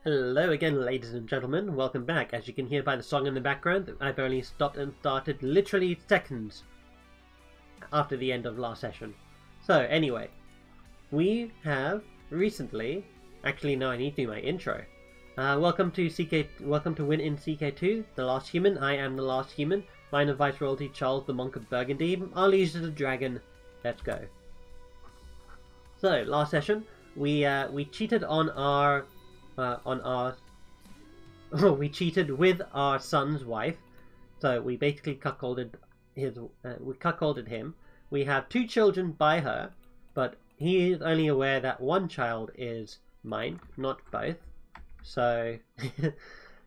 Hello again, ladies and gentlemen. Welcome back. As you can hear by the song in the background, I've only stopped and started literally seconds after the end of last session. So anyway, we have recently... Actually, no, I need to do my intro. Welcome to Wynn in CK2, The Last Human. I am the Last Human. Mine of Vice Royalty, Charles the Monk of Burgundy. Our liege is the dragon. Let's go. So last session, we cheated on our we cheated with our son's wife, so we basically cuckolded him. We have 2 children by her, but he is only aware that one child is mine, not both. So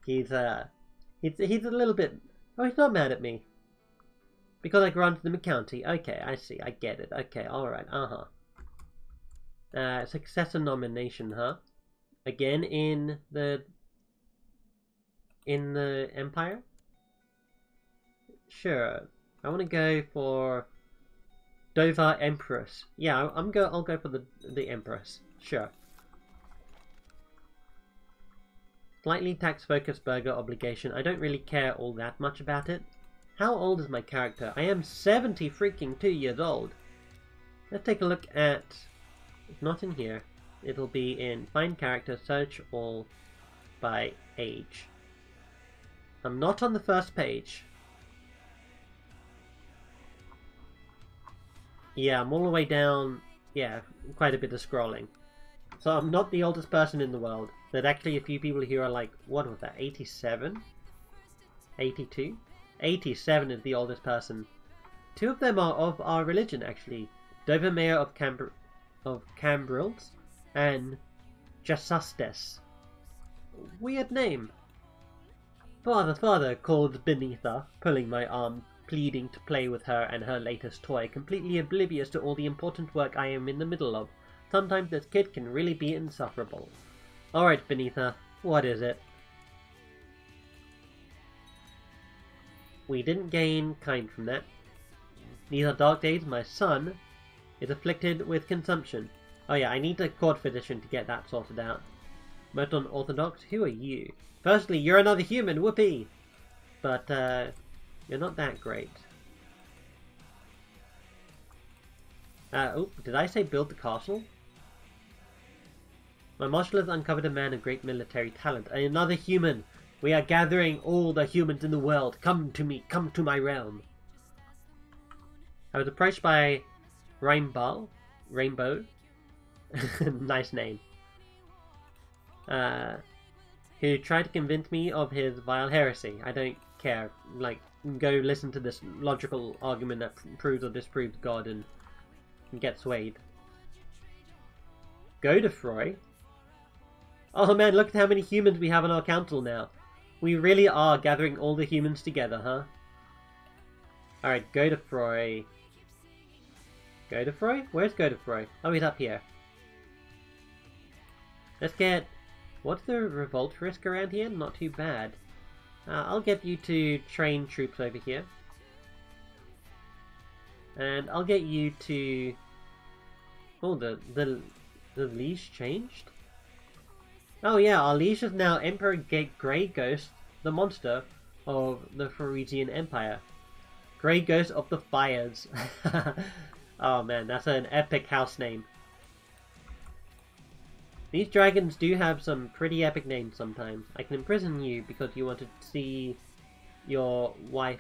he's a little bit. Oh, he's not mad at me because I granted him a county. Okay, I see. I get it. Okay, all right. Successor nomination, huh? Again in the Empire? Sure. I want to go for Dovar Empress. Yeah, I'll go for the Empress. Sure. Slightly tax-focused burger obligation. I don't really care all that much about it. How old is my character? I am 70 freaking 2 years old. Let's take a look at... Not in here. It'll be in Find Character, Search All by Age. I'm not on the first page. Yeah, I'm all the way down. Yeah, quite a bit of scrolling. So I'm not the oldest person in the world. There's actually a few people here are like, what was that, 87? 82? 87 is the oldest person. 2 of them are of our religion, actually. Dover Mayor of Cambrils and Jasustes. Weird name. Father, called Benitha, pulling my arm, pleading to play with her and her latest toy, completely oblivious to all the important work I am in the middle of. Sometimes this kid can really be insufferable. Alright, Benitha, what is it? We didn't gain kind from that. These are dark days. My son is afflicted with consumption. Oh yeah, I need a court physician to get that sorted out. Most unorthodox? Who are you? Firstly, you're another human, whoopee! But, you're not that great. Oh, did I say build the castle? My marshal has uncovered a man of great military talent. Another human! We are gathering all the humans in the world. Come to me, come to my realm. I was approached by Rainbow. Nice name. Who tried to convince me of his vile heresy. I don't care. Like, go listen to this logical argument that proves or disproves God and get swayed. Godefroy? Oh man, look at how many humans we have on our council now. We really are gathering all the humans together, huh? Alright, Godefroy. Godefroy? Where's Godefroy? Oh, he's up here. Let's get... What's the revolt risk around here? Not too bad. I'll get you to train troops over here. And I'll get you to... Oh, the liege changed? Oh yeah, our liege is now Emperor Grey Ghost, the monster of the Frisian Empire. Grey Ghost of the Fires. Oh man, that's an epic house name. These dragons do have some pretty epic names sometimes. I can imprison you because you want to see your wife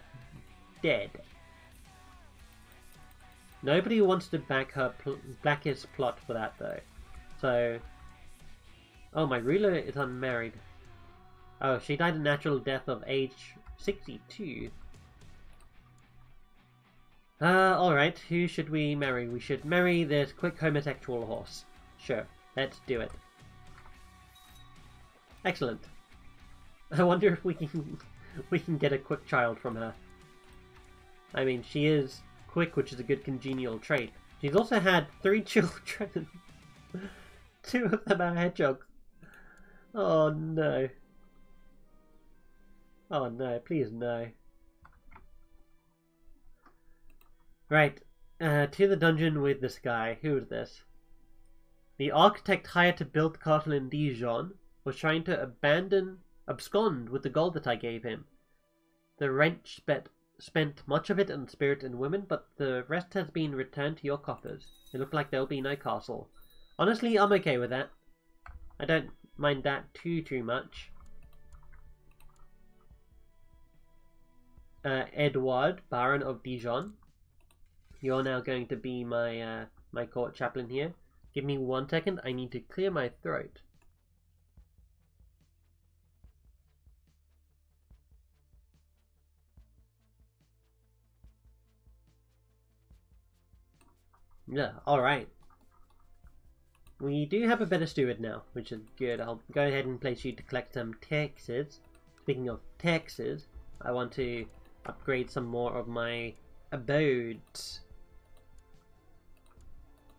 dead. Nobody wants to back her his plot for that though. So... Oh, my ruler is unmarried. Oh, she died a natural death of age 62. Alright, who should we marry? We should marry this quick homosexual horse. Sure, let's do it. Excellent. I wonder if we can get a quick child from her. I mean, she is quick, which is a good congenial trait. She's also had 3 children. 2 of them are hedgehogs. Oh no. Oh no, please no. Right, to the dungeon with this guy. Who is this? The architect hired to build the castle in Dijon was trying to abscond with the gold that I gave him. The wretch spent much of it on spirit and women, but the rest has been returned to your coffers. It looked like there'll be no castle. Honestly, I'm okay with that. I don't mind that too much. Edward, Baron of Dijon. You're now going to be my my court chaplain here. Give me 1 second, I need to clear my throat. Yeah, alright. We do have a better steward now, which is good. I'll go ahead and place you to collect some taxes. Speaking of taxes, I want to upgrade some more of my abodes.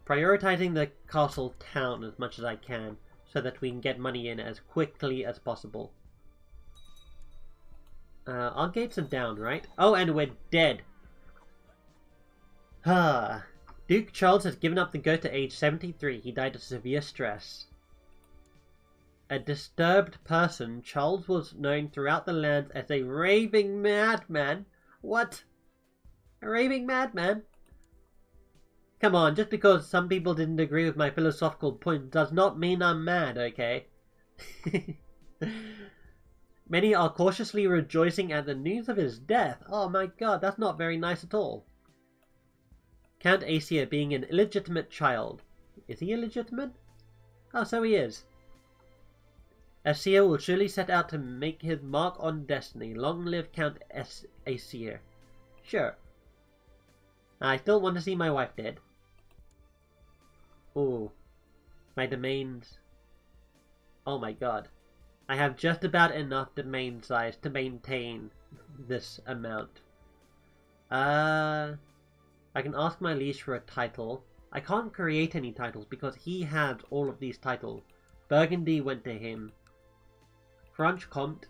Prioritizing the castle town as much as I can, so that we can get money in as quickly as possible. Our gates are down, right? Oh, and we're dead. Duke Charles has given up the ghost at age 73. He died of severe stress. A disturbed person, Charles was known throughout the land as a raving madman. What? A raving madman? Come on, just because some people didn't agree with my philosophical point does not mean I'm mad, okay? Many are cautiously rejoicing at the news of his death. Oh my god, that's not very nice at all. Count Aesir being an illegitimate child. Is he illegitimate? Oh, so he is. Aesir will surely set out to make his mark on destiny. Long live Count Aesir. Sure. I still want to see my wife dead. Ooh. My domains. Oh my god. I have just about enough domain size to maintain this amount. I can ask my liege for a title. I can't create any titles because he had all of these titles. Burgundy went to him. Franche Comte.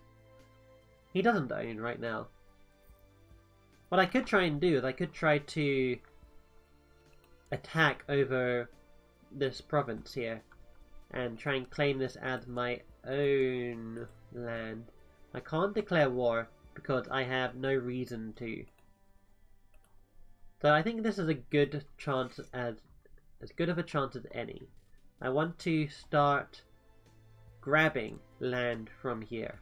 He doesn't own right now. What I could try and do is I could try to attack over this province here and try and claim this as my own land. I can't declare war because I have no reason to. So I think this is a good chance, as good of a chance as any. I want to start grabbing land from here.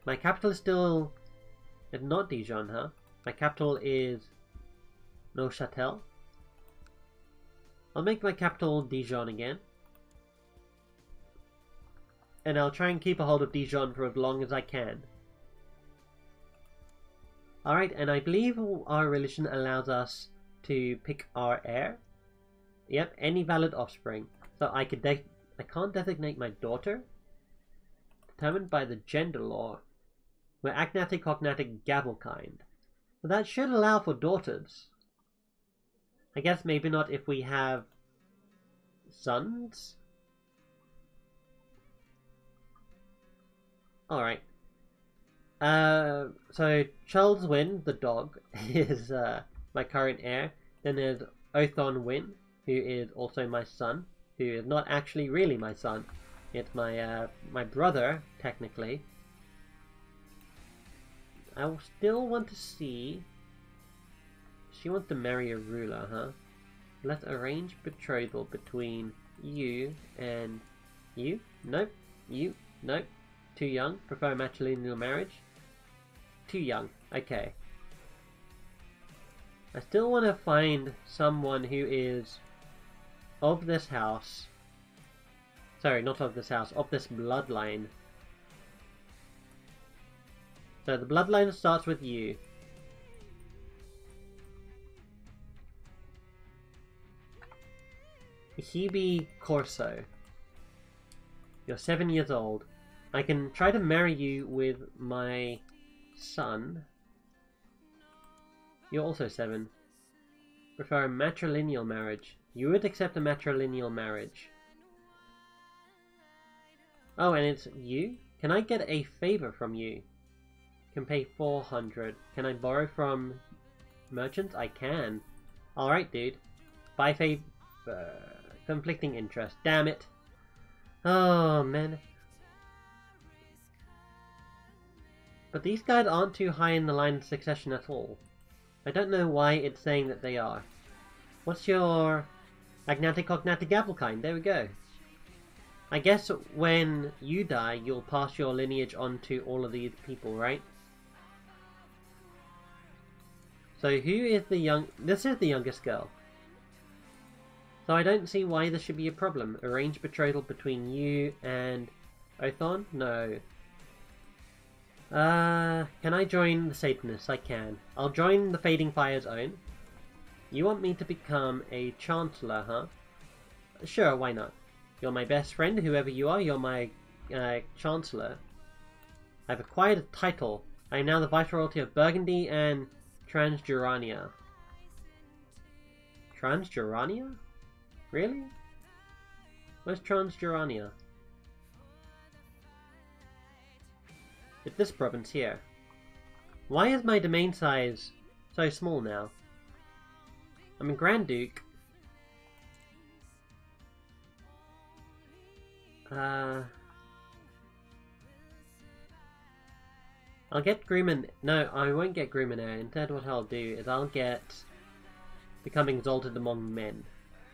My capital is still... It's not Dijon, huh? My capital is Neuchâtel. I'll make my capital Dijon again. And I'll try and keep a hold of Dijon for as long as I can. Alright, and I believe our religion allows us to pick our heir. Yep, any valid offspring. So I can't designate my daughter. Determined by the gender law. We're agnatic, cognatic, gavel kind. But that should allow for daughters. I guess maybe not if we have sons? Alright. So Charles Wynn, the dog, is my current heir. Then there's Othon Wynn, who is also my son, who is not actually really my son. It's my brother, technically. I will still want to see... She wants to marry a ruler, huh? Let's arrange betrothal between you and you. Nope. You. Nope. Too young. Prefer matrilineal marriage. Too young. Okay. I still want to find someone who is of this house. Sorry, not of this house. Of this bloodline. So the bloodline starts with you. Hebe Corso. You're 7 years old. I can try to marry you with my son. You're also 7. Prefer a matrilineal marriage. You would accept a matrilineal marriage. Oh, and it's you? Can I get a favor from you? Can pay 400. Can I borrow from merchants? I can. Alright, dude. Buy favor. Conflicting interest. Damn it. Oh, man. But these guys aren't too high in the line of succession at all. I don't know why it's saying that they are. What's your... Agnati Cognati Gavelkind? There we go. I guess when you die, you'll pass your lineage on to all of these people, right? So who is the young... This is the youngest girl. So I don't see why this should be a problem. Arranged betrothal between you and Othon? No. Can I join the Satanists? I can. I'll join the Fading Fire's own. You want me to become a Chancellor, huh? Sure, why not? You're my best friend, whoever you are, you're my Chancellor. I've acquired a title. I am now the Viceroyalty of Burgundy and Transjurania. Transjurania? Really? Where's Transjurania? It's this province here. Why is my domain size so small now? I'm a Grand Duke. I'll get Groomin... No, I won't get Groominair. Instead what I'll do is I'll get Become Exalted Among Men.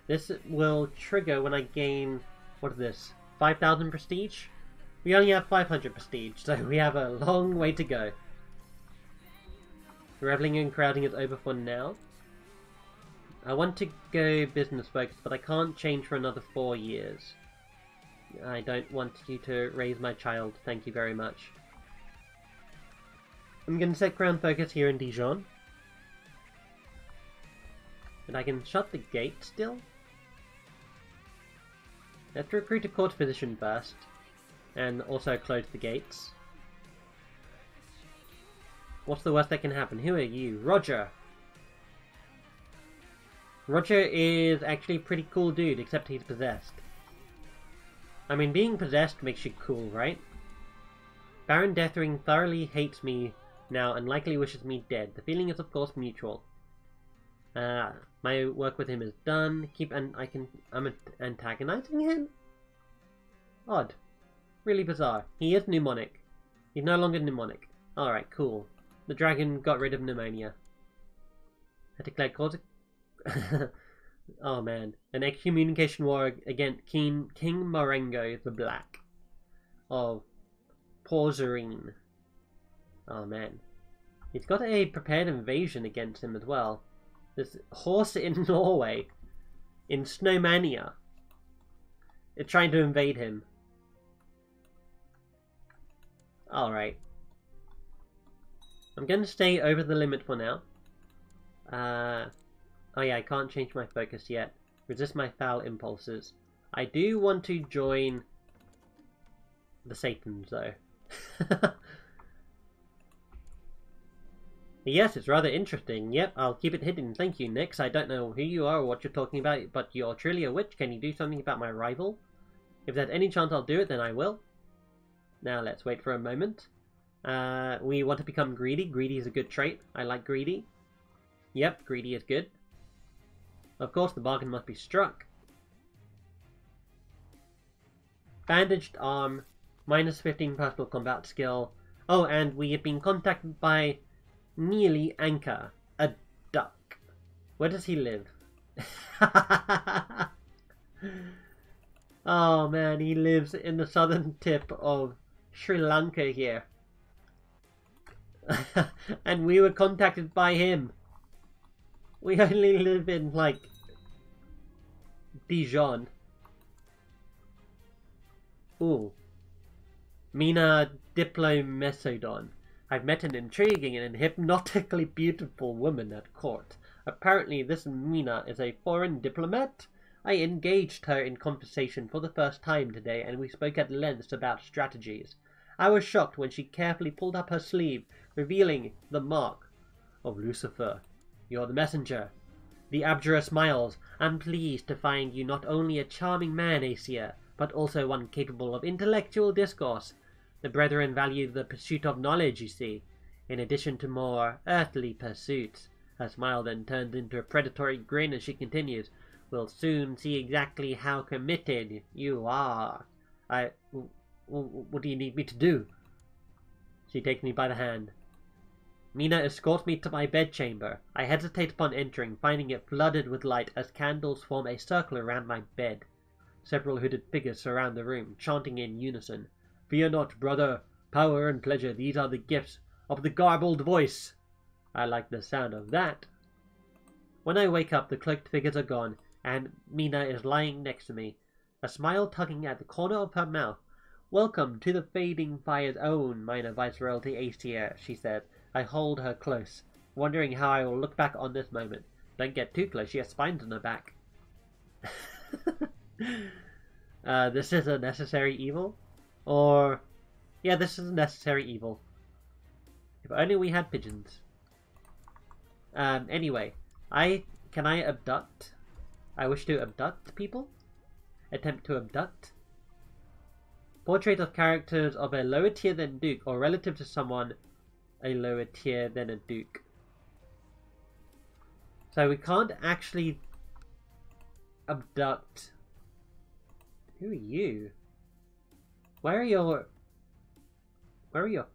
This will trigger when I gain... What is this? 5,000 prestige? We only have 500 prestige, so we have a long way to go. Reveling and crowding is over for now. I want to go business focused, but I can't change for another 4 years. I don't want you to raise my child, thank you very much. I'm going to set crown focus here in Dijon. And I can shut the gate still? Let's recruit a court physician first. And also close the gates. What's the worst that can happen? Who are you? Roger! Roger is actually a pretty cool dude, except he's possessed. I mean, being possessed makes you cool, right? Baron Deathring thoroughly hates me now and likely wishes me dead. The feeling is of course mutual. My work with him is done. I'm antagonizing him? Odd. Really bizarre. He is mnemonic. He's no longer mnemonic. Alright, cool. The dragon got rid of pneumonia. I declared cause oh man. An excommunication war against King Marengo the Black of Porzerine. Oh man. He's got a prepared invasion against him as well. This horse in Norway, in Snowmania, is trying to invade him. Alright. I'm going to stay over the limit for now. Oh yeah, I can't change my focus yet. Resist my foul impulses. I do want to join the Satans though. Yes, it's rather interesting. Yep, I'll keep it hidden. Thank you, Nix. I don't know who you are or what you're talking about, but you're truly a witch. Can you do something about my rival? If there's any chance I'll do it, then I will. Now let's wait for a moment. We want to become greedy. Greedy is a good trait. I like greedy. Yep, greedy is good. Of course, the bargain must be struck. Bandaged arm, minus 15 personal combat skill. Oh, and we have been contacted by Nearly Anchor, a duck. Where does he live? Oh man, he lives in the southern tip of Sri Lanka here. And we were contacted by him. We only live in, like, Dijon. Ooh. Mina Diplomesodon. I've met an intriguing and hypnotically beautiful woman at court. Apparently this Mina is a foreign diplomat. I engaged her in conversation for the first time today, and we spoke at length about strategies. I was shocked when she carefully pulled up her sleeve, revealing the mark of Lucifer. You're the messenger. The Abjurer smiles. I'm pleased to find you not only a charming man, Aesir, but also one capable of intellectual discourse. The brethren value the pursuit of knowledge, you see, in addition to more earthly pursuits. Her smile then turns into a predatory grin as she continues. will soon see exactly how committed you are. What do you need me to do? She takes me by the hand. Mina escorts me to my bedchamber. I hesitate upon entering, finding it flooded with light as candles form a circle around my bed. Several hooded figures surround the room, chanting in unison. Fear not, brother. Power and pleasure, these are the gifts of the garbled voice. I like the sound of that. When I wake up, the cloaked figures are gone, and Mina is lying next to me, a smile tugging at the corner of her mouth. Welcome to the fading fire's own, Minor Viceroyalty Aesir, she said. I hold her close, wondering how I will look back on this moment. Don't get too close, she has spines on her back. This is a necessary evil? Or... yeah, this is a necessary evil. If only we had pigeons. Anyway, can I abduct? I wish to abduct people? Attempt to abduct? Portrait of characters of a lower tier than Duke, or relative to someone a lower tier than a Duke. So we can't actually abduct. Who are you? Where are your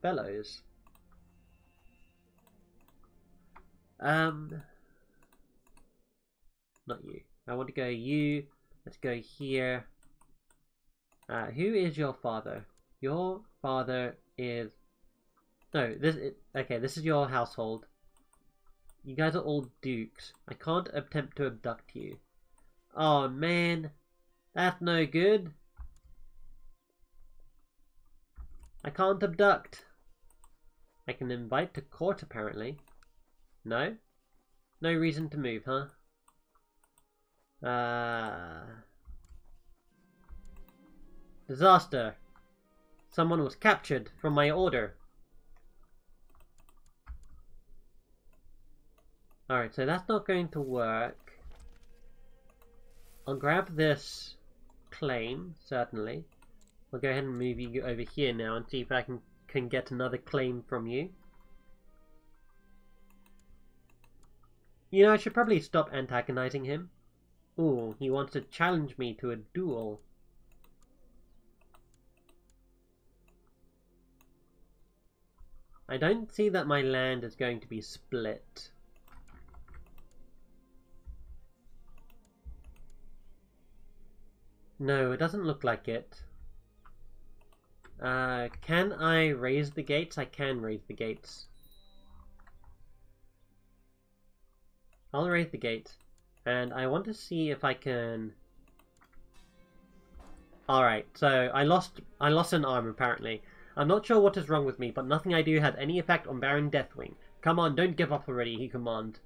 fellows? Not you. I want to go you. Let's go here. Who is your father? Your father is... no, this is your household. You guys are all dukes. I can't attempt to abduct you. Oh man, that's no good. I can't abduct. I can invite to court apparently. No? No reason to move, huh? Disaster. Someone was captured from my order. Alright, so that's not going to work. I'll grab this claim, certainly. I'll go ahead and move you over here now and see if I can get another claim from you. You know, I should probably stop antagonizing him. Ooh, he wants to challenge me to a duel. I don't see that my land is going to be split. No, it doesn't look like it. Can I raise the gates? I can raise the gates. I'll raise the gates. And I want to see if I can... Alright, so I lost an arm apparently. I'm not sure what is wrong with me, but nothing I do had any effect on Baron Deathwing. Come on, don't give up already, he commands.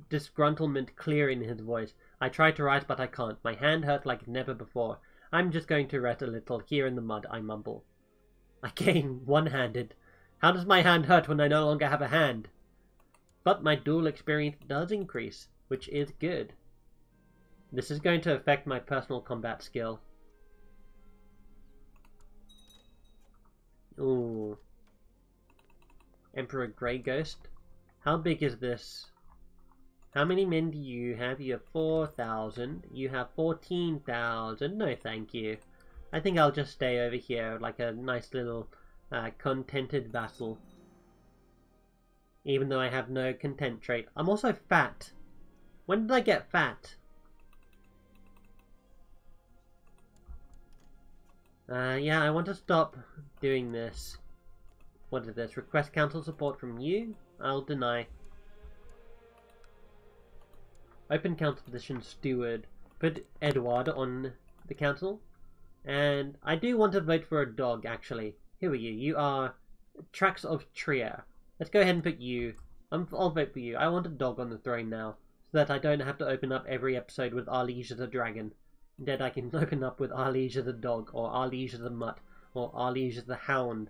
Disgruntlement clear in his voice. I try to rise, but I can't. My hand hurt like never before. I'm just going to rest a little here in the mud, I mumble. Again, one-handed. How does my hand hurt when I no longer have a hand? But my duel experience does increase, which is good. This is going to affect my personal combat skill. Ooh. Emperor Grey Ghost. How big is this? How many men do you have? You have 4,000. You have 14,000. No, thank you. I think I'll just stay over here like a nice little contented vassal. Even though I have no content trait. I'm also fat. When did I get fat? Yeah, I want to stop doing this. What is this? Request council support from you? I'll deny. Open council position steward. Put Edward on the council. And I do want to vote for a dog, actually. Who are you? You are Trax of Trier. Let's go ahead and put you. I'll vote for you. I want a dog on the throne now, so that I don't have to open up every episode with Arlige the dragon. Instead, I can open up with Arlige the dog, or Arlige the mutt, or Arlige the hound,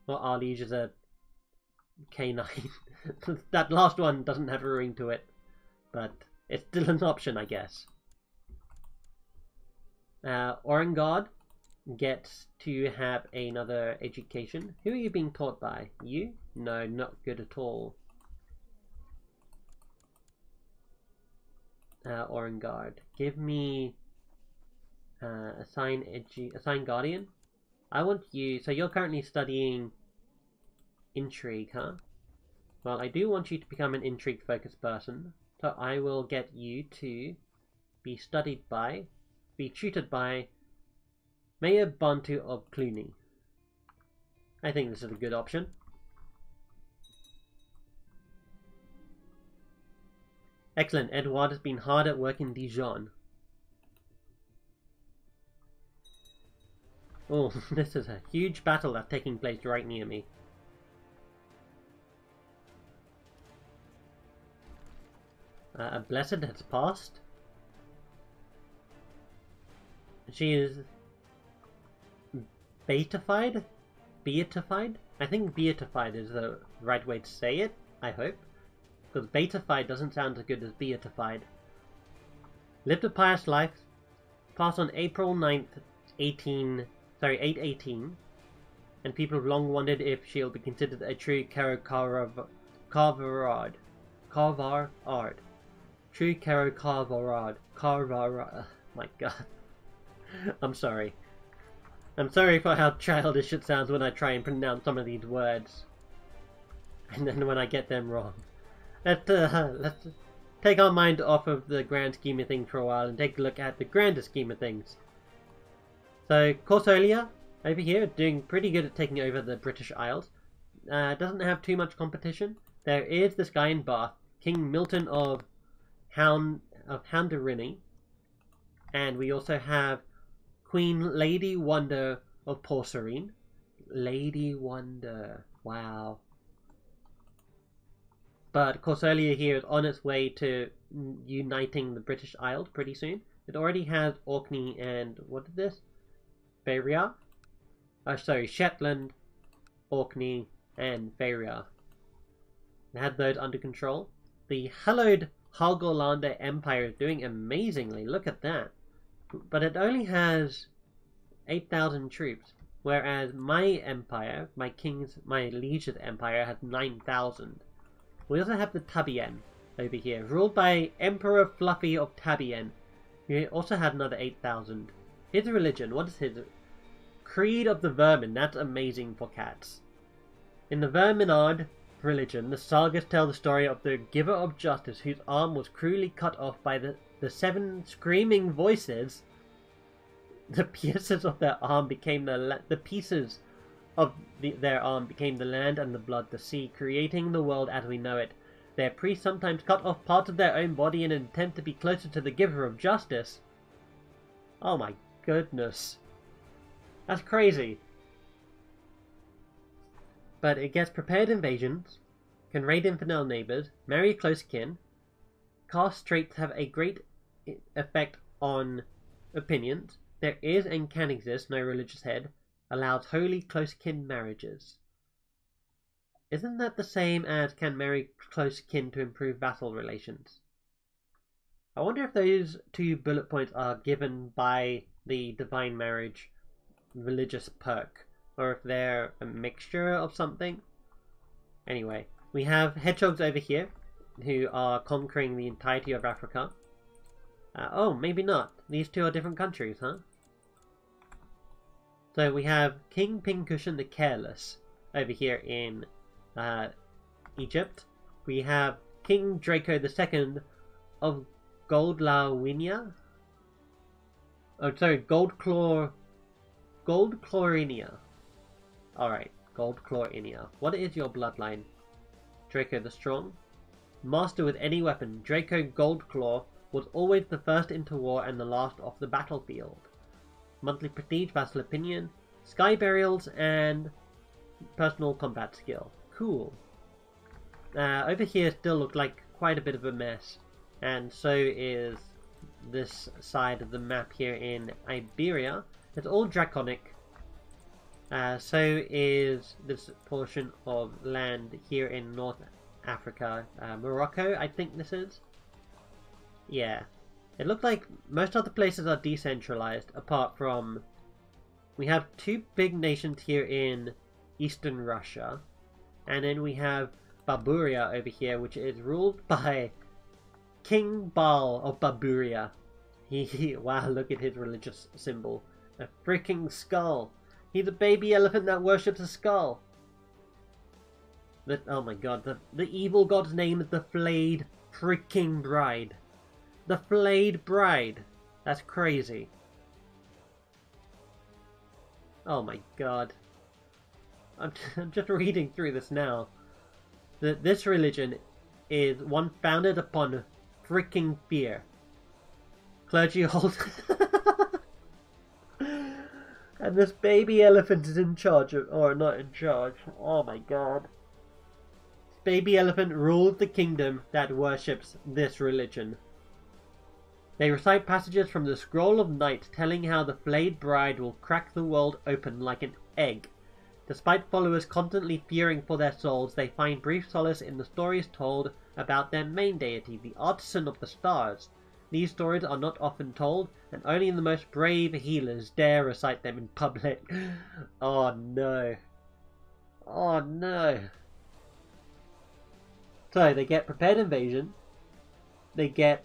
or Arlige the canine. That last one doesn't have a ring to it, but it's still an option, I guess. Orangard gets to have another education. Who are you being taught by? You? No, not good at all. Orangard. Give me assign guardian. I want you. So you're currently studying intrigue, huh? Well, I do want you to become an intrigue-focused person. So I will get you to be tutored by Mayor Bantu of Cluny. I think this is a good option. Excellent. Edouard has been hard at work in Dijon. Oh, this is a huge battle that's taking place right near me. A blessed has passed. She is beatified? Beatified? I think beatified is the right way to say it, I hope. Because beatified doesn't sound as good as beatified. Lived a pious life. Passed on April 9th, 818. And people have long wondered if she'll be considered a true Carvarard. True Carvarard. My god. I'm sorry. I'm sorry for how childish it sounds when I try and pronounce some of these words. And then when I get them wrong. Let's take our mind off of the grand scheme of things for a while and take a look at the grander scheme of things. So, Corsolia, over here, doing pretty good at taking over the British Isles. Doesn't have too much competition. There is this guy in Bath, King Milton of Hounderini. And we also have Queen Lady Wonder of Porcelain. Lady Wonder. Wow. But Corsolia here is on its way to uniting the British Isles pretty soon. It already has Orkney and, what is this? Faria? Sorry, Shetland, Orkney, and Faria. It had those under control. The hallowed Helgolander Empire is doing amazingly, look at that. But it only has 8,000 troops, whereas my empire, my liege's empire, has 9,000. We also have the Tabien over here, ruled by Emperor Fluffy of Tabien, who also had another 8,000. His religion, what is his? Creed of the Vermin, that's amazing for cats. In the Verminard religion, the sagas tell the story of the giver of justice whose arm was cruelly cut off by the 7 screaming voices. The pieces of their arm became their arm became the land and the blood, the sea, creating the world as we know it. Their priests sometimes cut off parts of their own body in an attempt to be closer to the giver of justice. Oh my goodness. That's crazy. But it gets prepared invasions, can raid infidel neighbors, marry close kin. Caste traits have a great effect on opinions. There is and can exist no religious head. Allows holy close kin marriages. Isn't that the same as can marry close kin to improve vassal relations? I wonder if those 2 bullet points are given by the divine marriage religious perk, or if they're a mixture of something. Anyway, we have hedgehogs over here who are conquering the entirety of Africa. Oh, maybe not. These 2 are different countries, huh? So we have King Pincushion the Careless over here in Egypt. We have King Draco II of Goldlawinia. Oh, sorry, Goldclorinia. Alright, Goldclorinia. What is your bloodline? Draco the Strong. Master with any weapon, Draco Goldclaw was always the first into war and the last off the battlefield. Monthly prestige, vassal opinion, sky burials, and personal combat skill. Cool. Over here still looks like quite a bit of a mess, and so is this side of the map here in Iberia. It's all draconic. So is this portion of land here in North Africa. Morocco, I think this is. Yeah. It looks like most other places are decentralized, apart from... We have 2 big nations here in Eastern Russia. And then we have Barburia over here, which is ruled by King Baal of Baburia. Wow, look at his religious symbol. A freaking skull. He's a baby elephant that worships a skull. Oh my god, the evil god's name is the Flayed freaking Bride. The Flayed Bride. That's crazy. Oh my god. I'm just reading through this now. This religion is one founded upon freaking fear. Clergy hold... And this baby elephant is in charge of... Or not in charge. Oh my god. Baby elephant rules the kingdom that worships this religion. They recite passages from the Scroll of Night telling how the Flayed Bride will crack the world open like an egg. Despite followers constantly fearing for their souls, they find brief solace in the stories told about their main deity, the Artisan of the Stars. These stories are not often told, and only the most brave healers dare recite them in public. Oh no. Oh no. So they get prepared invasion, they're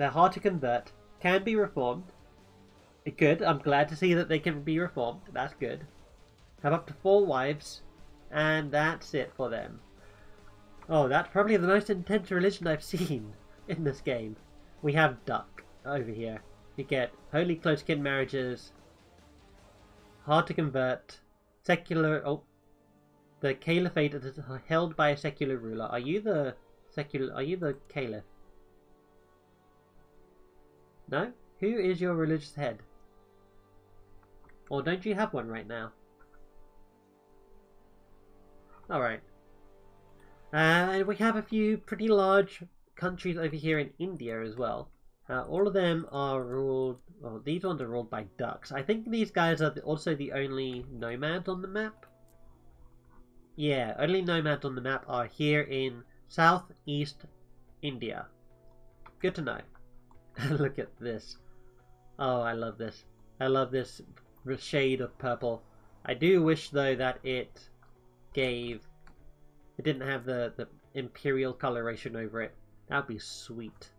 hard to convert, can be reformed. Good, I'm glad to see that they can be reformed, that's good. Have up to 4 wives, and that's it for them. Oh, that's probably the most intense religion I've seen in this game. We have Duck over here. You get holy close-kin marriages, hard to convert, secular... Oh, the caliphate is held by a secular ruler. Are you the caliph? No? Who is your religious head? Or don't you have one right now? Alright. And we have a few pretty large countries over here in India as well. All of them are ruled... Well, these ones are ruled by ducks. I think these guys are also the only nomads on the map. Yeah, only nomads on the map are here in southeast India. Good to know. Look at this. Oh, I love this. I love this shade of purple. I do wish, though, that it didn't have the imperial coloration over it. That'd be sweet.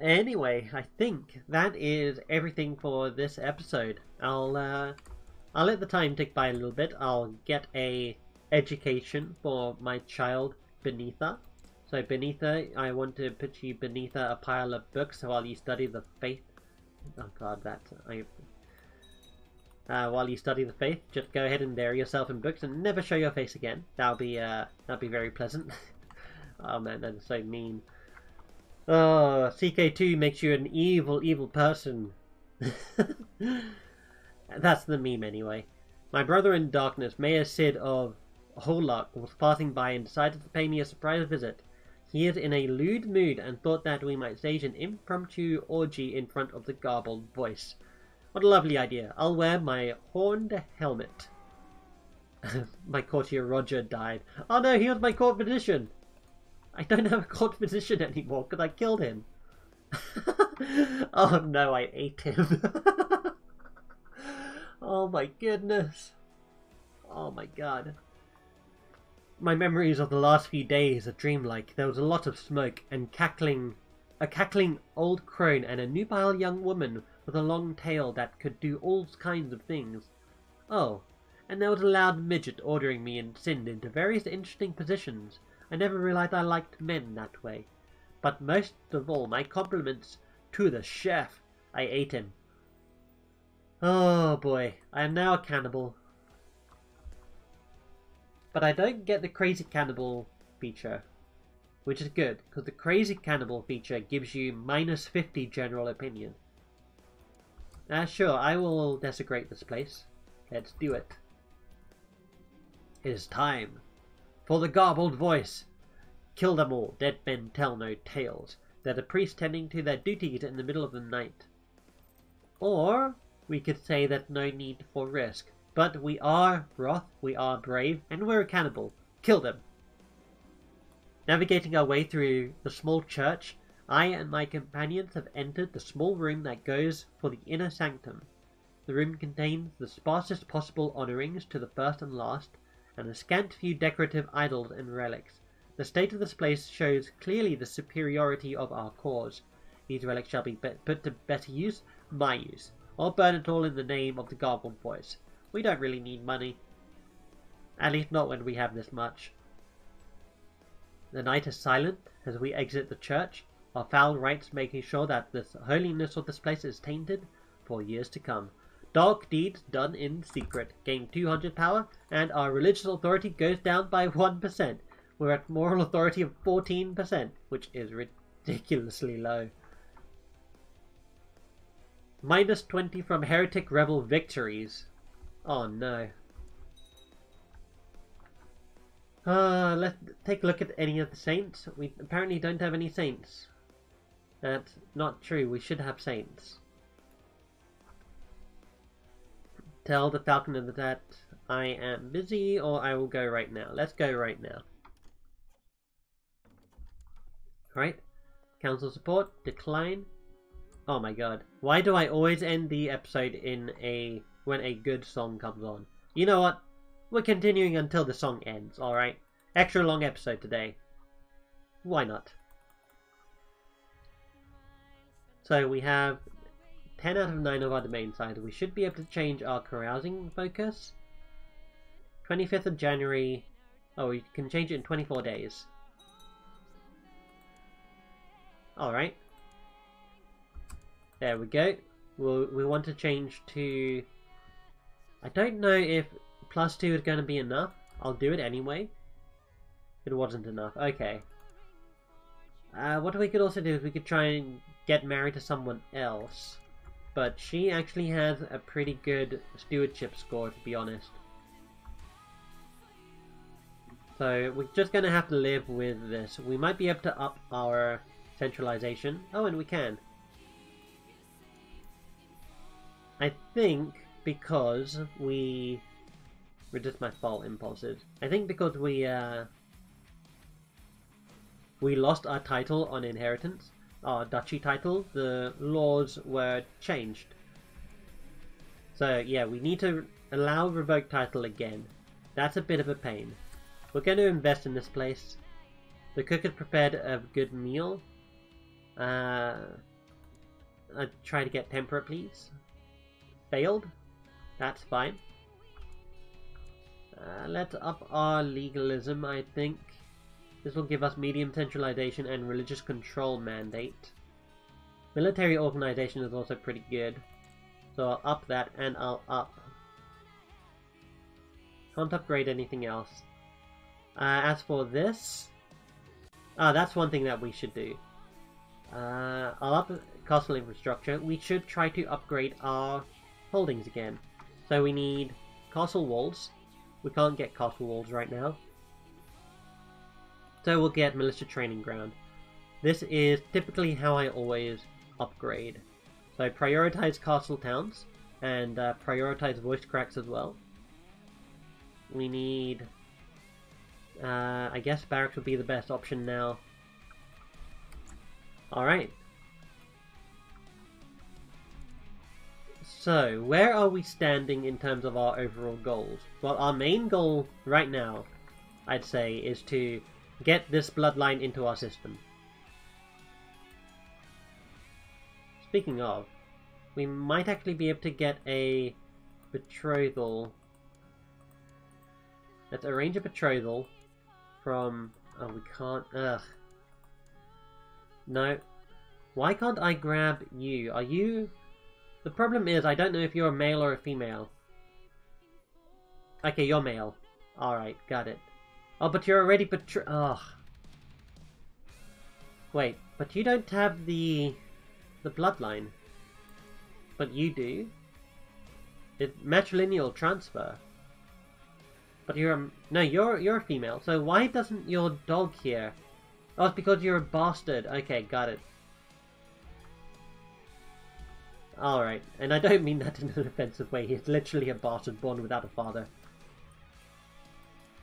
Anyway, I think that is everything for this episode. I'll let the time tick by a little bit. I'll get a education for my child, Benitha. So Benitha, I want to put you beneath a pile of books while you study the faith. Oh god, while you study the faith, just go ahead and bury yourself in books and never show your face again. That'll be very pleasant. Oh man, that's so mean. Oh, CK2 makes you an evil person. That's the meme anyway. My brother in darkness, Mayor Sid of Holak, was passing by and decided to pay me a surprise visit. He is in a lewd mood and thought that we might stage an impromptu orgy in front of the garbled voice. What a lovely idea. I'll wear my horned helmet. My courtier Roger died. Oh no, he was my court physician. I don't have a court physician anymore because I killed him. Oh no, I ate him. Oh my goodness. Oh my god. My memories of the last few days are dreamlike. There was a lot of smoke and a cackling old crone and a nubile young woman with a long tail that could do all kinds of things. Oh, and there was a loud midget ordering me and Sind into various interesting positions. I never realized I liked men that way. But most of all, my compliments to the chef. I ate him. Oh boy, I am now a cannibal. But I don't get the crazy cannibal feature, which is good, because the crazy cannibal feature gives you minus 50 general opinion. Sure, I will desecrate this place. Let's do it. It is time for the garbled voice. Kill them all, dead men tell no tales. They're the priests tending to their duties in the middle of the night. Or we could say that no need for risk. But we are wroth, we are brave, and we're a cannibal. Kill them! Navigating our way through the small church, I and my companions have entered the small room that goes for the inner sanctum. The room contains the sparsest possible honourings to the first and last, and a scant few decorative idols and relics. The state of this place shows clearly the superiority of our cause. These relics shall be put to better use, my use, or burn it all in the name of the Goblin Boys. We don't really need money. At least not when we have this much. The night is silent as we exit the church, our foul rites making sure that the holiness of this place is tainted for years to come. Dark deeds done in secret gain 200 power, and our religious authority goes down by 1%. We're at moral authority of 14%, which is ridiculously low. Minus 20 from heretic rebel victories. Oh no. Let's take a look at any of the saints. We apparently don't have any saints. That's not true. We should have saints. Tell the falconer that I am busy, or I will go right now. Let's go right now. Alright. Council support. Decline. Oh my god. Why do I always end the episode when a good song comes on? You know what? We're continuing until the song ends, alright? Extra long episode today. Why not? So we have 10 out of 9 of our domain size. We should be able to change our carousing focus. 25th of January. Oh, we can change it in 24 days. Alright. There we go. We want to change to... I don't know if +2 is going to be enough. I'll do it anyway. It wasn't enough. Okay. What we could also do is we could try and get married to someone else. But she actually has a pretty good stewardship score, to be honest. So we're just going to have to live with this. We might be able to up our centralization. Oh, and we can. I think because we... Resist my fault impulses. I think because we lost our title on inheritance, our duchy title, the laws were changed. So yeah, we need to allow revoked title again. That's a bit of a pain. We're going to invest in this place. The cook has prepared a good meal. I'd try to get temperate, please. Failed. That's fine. Let's up our legalism, I think. This will give us medium centralization and religious control mandate. Military organization is also pretty good. So I'll up that, and I'll up. Can't upgrade anything else. As for this... that's one thing that we should do. I'll up castle infrastructure. We should try to upgrade our holdings again. So we need castle walls. We can't get castle walls right now. So we'll get militia training ground. This is typically how I always upgrade. So I prioritize castle towns and prioritize voice cracks as well. We need... I guess barracks would be the best option now. Alright. So, where are we standing in terms of our overall goals? Well, our main goal right now, I'd say, is to get this bloodline into our system. Speaking of, we might actually be able to get a betrothal. Let's arrange a betrothal from... Oh, we can't... Ugh. No. Why can't I grab you? Are you... The problem is, I don't know if you're a male or a female. Okay, you're male. Alright, got it. Oh, but you're already Ugh. Wait, but you don't have the bloodline. But you do. It's matrilineal transfer. But you're a... No, you're a female. So why doesn't your dog here? Oh, it's because you're a bastard. Okay, got it. Alright, and I don't mean that in an offensive way. He's literally a bastard born without a father.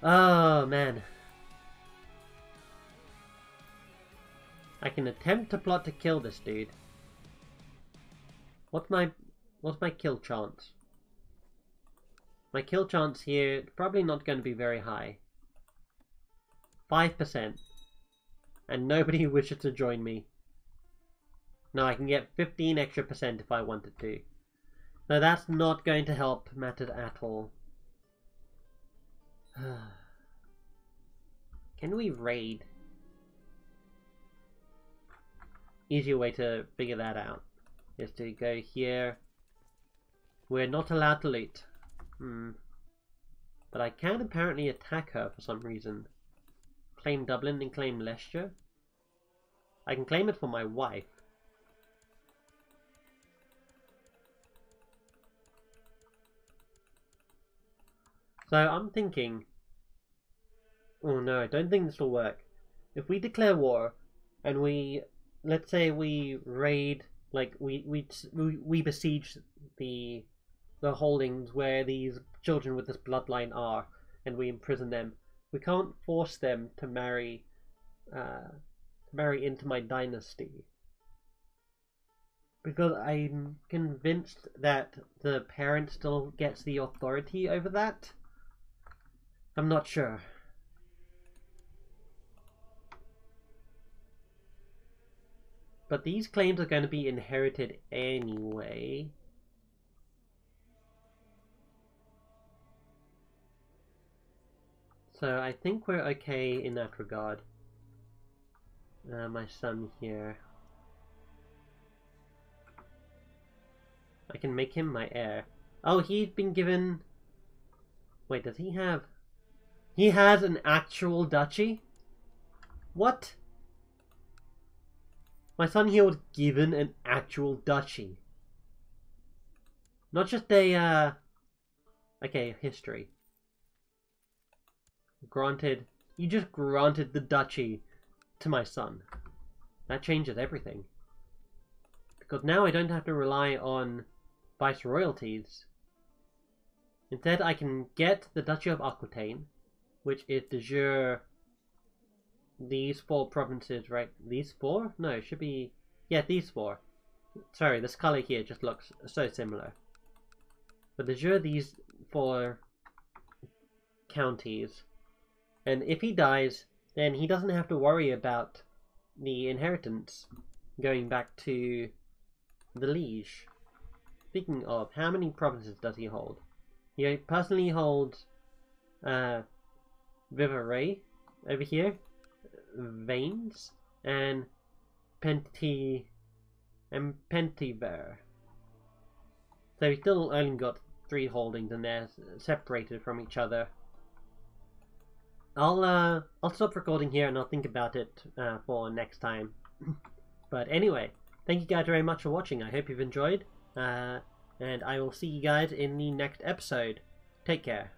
Oh, man. I can attempt to plot to kill this dude. What's my kill chance? My kill chance here is probably not going to be very high. 5%. And nobody wishes to join me. No, I can get 15 extra % if I wanted to. No, that's not going to help matters at all. Can we raid? Easier way to figure that out is to go here. We're not allowed to loot. But I can apparently attack her for some reason. Claim Dublin and claim Leicester. I can claim it for my wife. So I'm thinking... Oh no, I don't think this will work. If we declare war, and we... Let's say we raid... Like, we besiege the holdings where these children with this bloodline are, and we imprison them. We can't force them to marry into my dynasty. Because I'm convinced that the parent still gets the authority over that. I'm not sure. But these claims are going to be inherited anyway. So I think we're okay in that regard. My son here. I can make him my heir. Oh, he's been given... Wait, does he have... He has an actual duchy? What? My son here was given an actual duchy. Not just a, Okay, history. Granted. You just granted the duchy to my son. That changes everything. Because now I don't have to rely on viceroyalties. Instead, I can get the Duchy of Aquitaine, which is de jure these 4 provinces, right? These 4? No, it should be... Yeah, these 4. Sorry, this color here just looks so similar. But de jure these 4 counties. And if he dies, then he doesn't have to worry about the inheritance going back to the liege. Speaking of, how many provinces does he hold? He personally holds Vivarais over here, Vaines, and Pentivere. So he's still only got 3 holdings, and they're separated from each other. I'll stop recording here and I'll think about it for next time. But anyway, thank you guys very much for watching. I hope you've enjoyed. And I will see you guys in the next episode. Take care.